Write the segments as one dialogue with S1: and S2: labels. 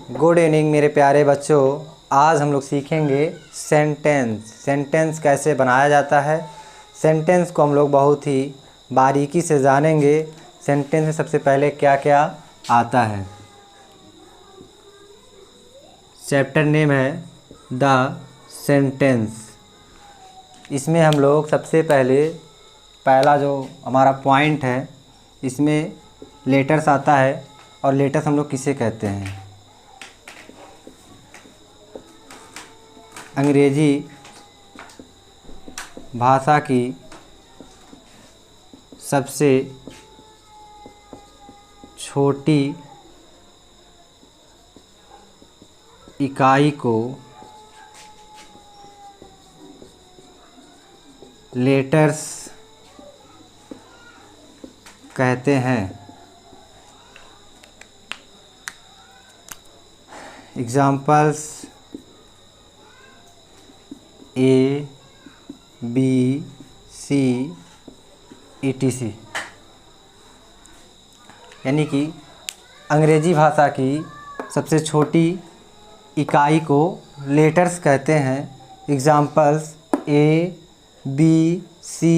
S1: Good evening मेरे प्यारे बच्चों। आज हम लोग सीखेंगे सेंटेंस। सेंटेंस कैसे बनाया जाता है, सेंटेंस को हम लोग बहुत ही बारीकी से जानेंगे। सेंटेंस में सबसे पहले क्या क्या आता है। चैप्टर नेम है द सेंटेंस। इसमें हम लोग सबसे पहला जो हमारा पॉइंट है, इसमें लेटर्स आता है। और लेटर्स हम लोग किसे कहते हैं? अंग्रेजी भाषा की सबसे छोटी इकाई को लेटर्स कहते हैं। Examples A, B, C, etc। यानी कि अंग्रेजी भाषा की सबसे छोटी इकाई को लेटर्स कहते हैं। Examples A, B, C,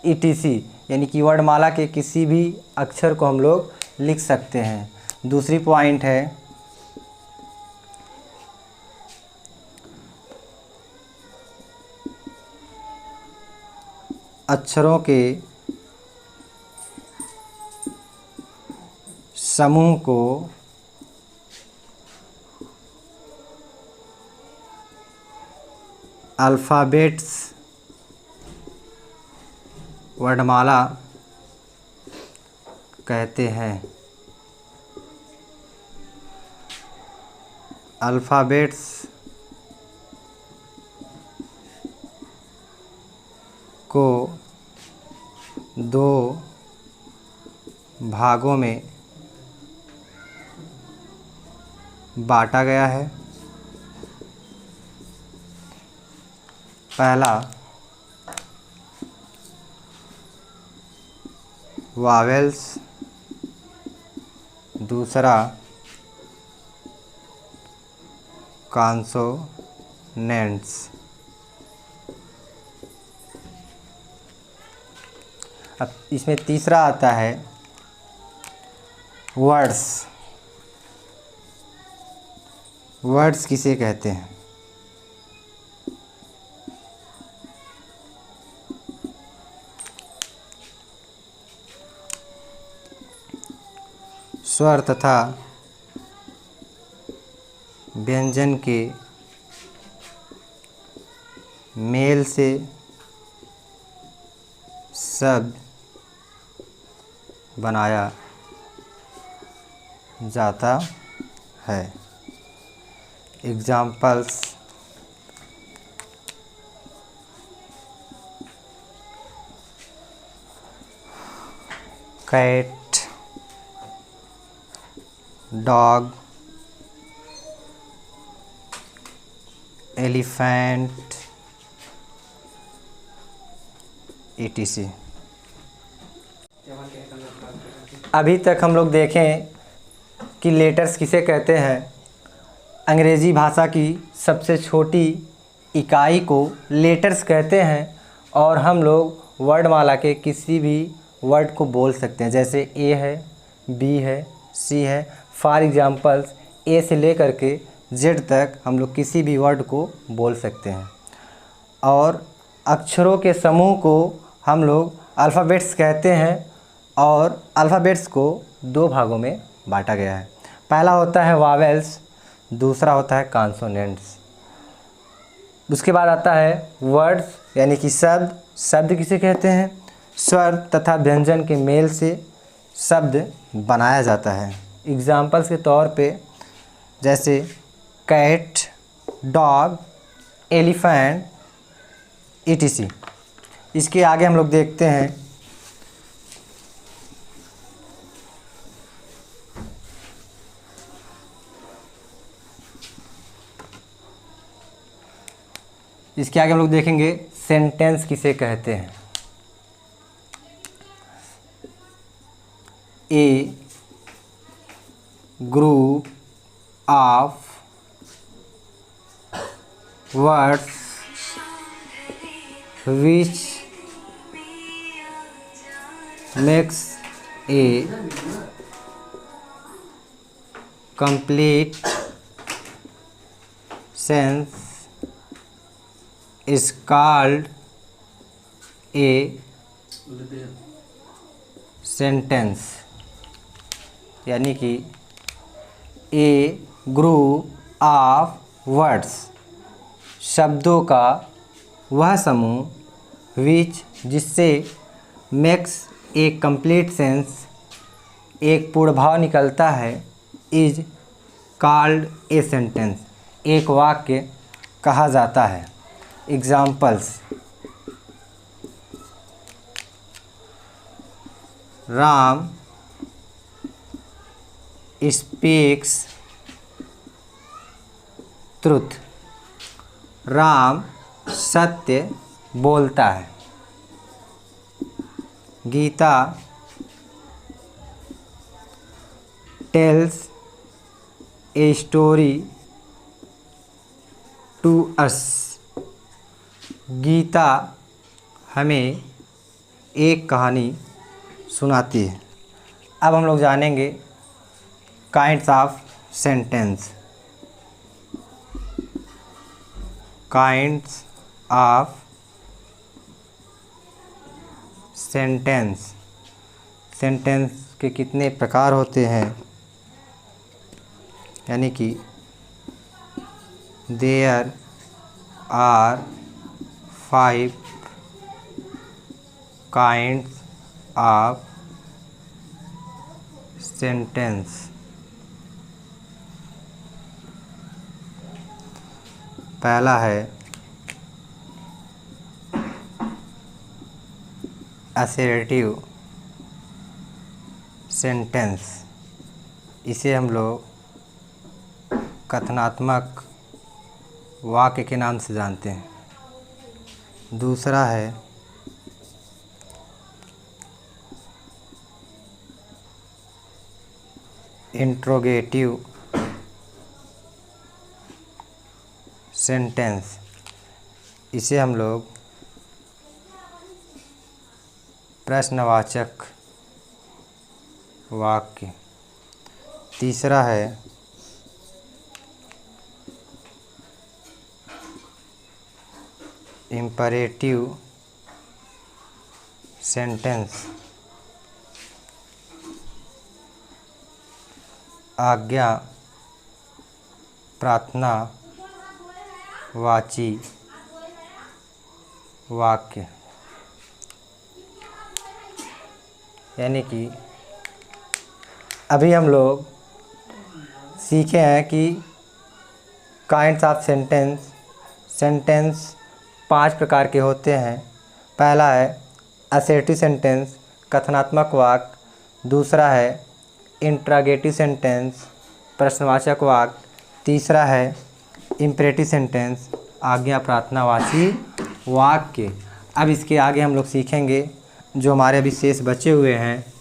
S1: etc। यानी कि वर्णमाला के किसी भी अक्षर को हम लोग लिख सकते हैं। दूसरी पॉइंट है अक्षरों के समूह को अल्फ़ाबेट्स वर्णमाला कहते हैं। अल्फ़ाबेट्स को दो भागों में बांटा गया है। पहला वावेल्स, दूसरा कॉन्सोनेंट्स। अब इसमें तीसरा आता है वर्ड्स। वर्ड्स किसे कहते हैं? स्वर तथा व्यंजन के मेल से शब्द बनाया जाता है। Examples cat, dog, elephant, etc। अभी तक हम लोग देखें कि लेटर्स किसे कहते हैं। अंग्रेजी भाषा की सबसे छोटी इकाई को लेटर्स कहते हैं और हम लोग वर्णमाला के किसी भी वर्ड को बोल सकते हैं। जैसे A है, B है, C है। फॉर एग्जांपल्स A से लेकर के Z तक हम लोग किसी भी वर्ड को बोल सकते हैं। और अक्षरों के समूह को हम लोग अल्फ़ाबेट्स कहते हैं और अल्फ़ाबेट्स को दो भागों में बांटा गया है। पहला होता है वावेल्स, दूसरा होता है कॉन्सोनेंट्स। उसके बाद आता है वर्ड्स यानी कि शब्द। शब्द किसे कहते हैं? स्वर तथा व्यंजन के मेल से शब्द बनाया जाता है। एग्जाम्पल्स के तौर पे जैसे कैट, डॉग, एलिफेंट, etc। इसके आगे हम लोग देखते हैं हम लोग देखेंगे सेंटेंस किसे कहते हैं। A group of words which makes a complete sense is called a sentence। यानी कि ए ग्रुप ऑफ वर्ड्स, शब्दों का वह समूह, विच जिससे मेक्स ए कंप्लीट सेंस एक पूर्ण भाव निकलता है, इज कॉल्ड ए सेंटेंस एक वाक्य कहा जाता है। Examples: Ram speaks truth, Ram सत्य बोलता है। Geeta tells a story to us, Geeta हमें एक कहानी सुनाती है। अब हम लोग जानेंगे kinds of sentence. Kinds of sentence, sentence के कितने प्रकार होते हैं, यानी कि there are 5 kinds of sentence. पहला है असर्टिव सेंटेंस, इसे हम लोग कथनात्मक वाक्य के नाम से जानते हैं। दूसरा है इंट्रोगेटिव सेंटेंस, इसे हम लोग प्रश्नवाचक वाक्य। तीसरा है इम्परेटिव सेंटेंस, आज्ञा प्रार्थना वाची वाक्य। यानी कि अभी हम लोग सीखे हैं कि काइंड्स ऑफ सेंटेंस, सेंटेंस 5 प्रकार के होते हैं। पहला है असर्टिव सेंटेंस, कथनात्मक वाक्य। दूसरा है इंट्रोगेटिव सेंटेंस, प्रश्नवाचक वाक्य। तीसरा है इम्परेटिव सेंटेंस, आज्ञा प्रार्थनावाची वाक्य। अब इसके आगे हम लोग सीखेंगे जो हमारे अभी शेष बचे हुए हैं।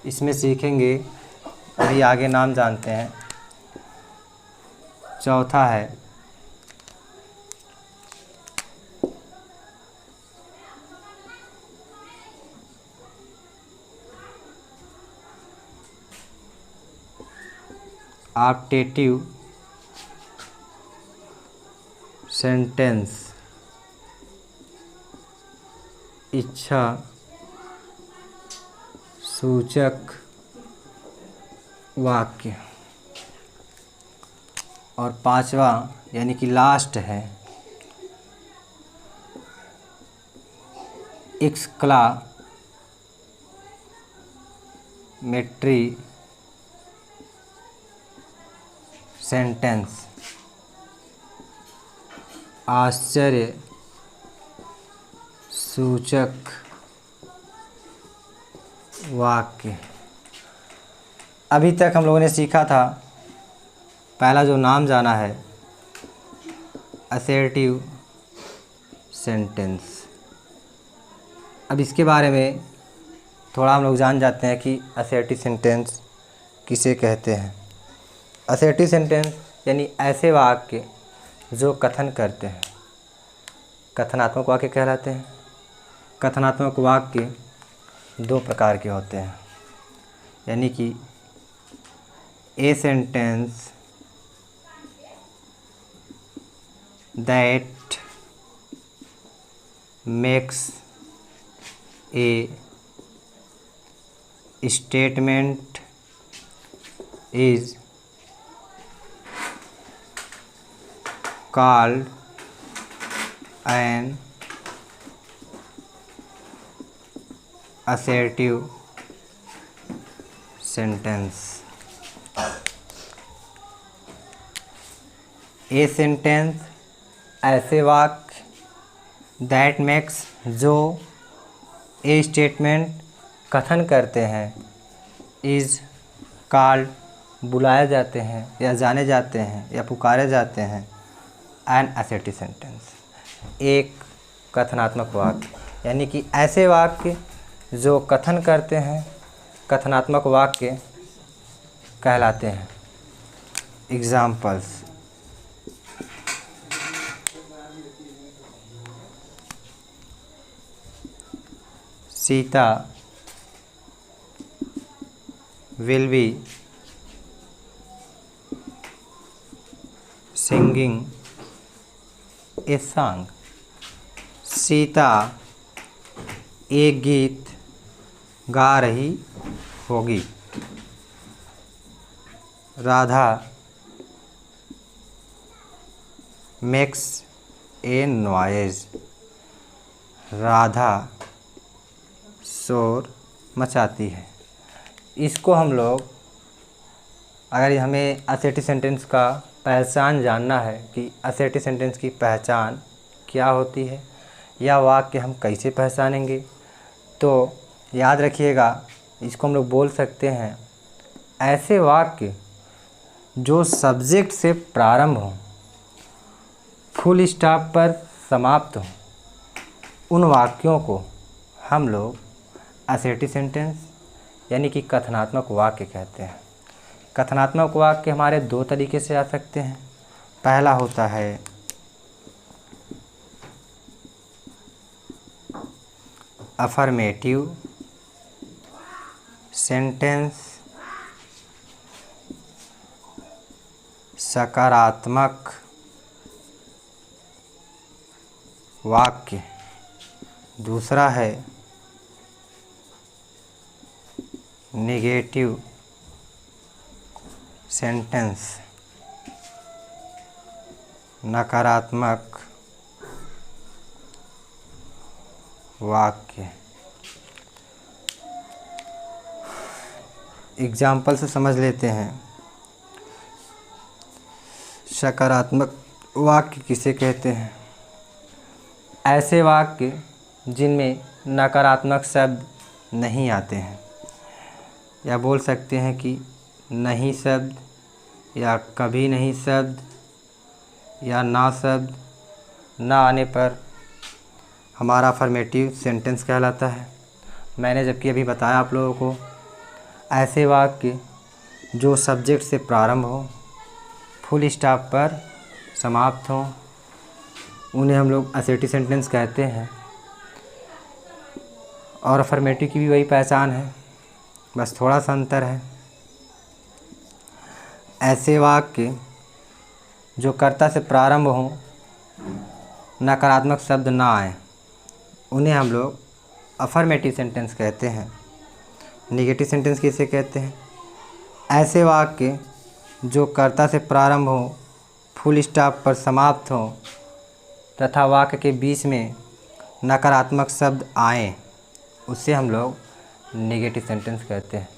S1: इसमें सीखेंगे, अभी आगे नाम जानते हैं। चौथा है ऑप्टेटिव सेंटेंस, इच्छा सूचक वाक्य। और पांचवा यानी कि लास्ट है एक्सक्लामेटरी सेंटेंस, आश्चर्य सूचक वाक्य। अभी तक हम लोगों ने सीखा था, पहला जो नाम जाना है असर्टिव सेंटेंस। अब इसके बारे में थोड़ा हम लोग जान जाते हैं कि असर्टिव सेंटेंस किसे कहते हैं। असर्टिव सेंटेंस यानी ऐसे वाक्य जो कथन करते हैं, कथनात्मक वाक्य कहलाते हैं। कथनात्मक वाक्य दो प्रकार के होते हैं, यानी कि a sentence that makes a statement is called an assertive sentence। A sentence ऐसे वाक्य दैट मेक्स जो ए स्टेटमेंट कथन करते हैं, इज कॉल्ड बुलाए जाते हैं या जाने जाते हैं या पुकारे जाते हैं, एन असर्टिव सेंटेंस एक कथनात्मक वाक्य, यानी कि ऐसे वाक्य जो कथन करते हैं कथनात्मक वाक्य कहलाते हैं। Examples: Sita will be singing a song। Sita एक गीत गा रही होगी। Radha makes a noise. Radha शोर मचाती है। इसको हम लोग, अगर हमें असर्टिव सेंटेंस का पहचान जानना है कि असर्टिव सेंटेंस की पहचान क्या होती है या वाक्य हम कैसे पहचानेंगे, तो याद रखिएगा, इसको हम लोग बोल सकते हैं ऐसे वाक्य जो सब्जेक्ट से प्रारंभ हो, फुल स्टॉप पर समाप्त हो, उन वाक्यों को हम लोग असर्टिव सेंटेंस यानी कि कथनात्मक वाक्य कहते हैं। कथनात्मक वाक्य हमारे दो तरीके से आ सकते हैं। पहला होता है अफर्मेटिव सेंटेंस, सकारात्मक वाक्य। दूसरा है नेगेटिव सेंटेंस, नकारात्मक वाक्य। एग्जाम्पल से समझ लेते हैं। सकारात्मक वाक्य किसे कहते हैं? ऐसे वाक्य जिनमें नकारात्मक शब्द नहीं आते हैं, या बोल सकते हैं कि नहीं शब्द या कभी नहीं शब्द या ना शब्द ना आने पर हमारा अफर्मेटिव सेंटेंस कहलाता है। मैंने जबकि अभी बताया आप लोगों को, ऐसे वाक्य जो सब्जेक्ट से प्रारंभ हो, फुल स्टॉप पर समाप्त हो, उन्हें हम लोग असर्टिव सेंटेंस कहते हैं। और अफर्मेटिव की भी वही पहचान है, बस थोड़ा सा अंतर है। ऐसे वाक्य जो कर्ता से प्रारंभ हों, नकारात्मक शब्द ना आए, उन्हें हम लोग अफर्मेटिव सेंटेंस कहते हैं। नेगेटिव सेंटेंस किसे कहते हैं? ऐसे वाक्य जो कर्ता से प्रारंभ हो, फुल स्टॉप पर समाप्त हो तथा वाक्य के बीच में नकारात्मक शब्द आए, उससे हम लोग नेगेटिव सेंटेंस कहते हैं।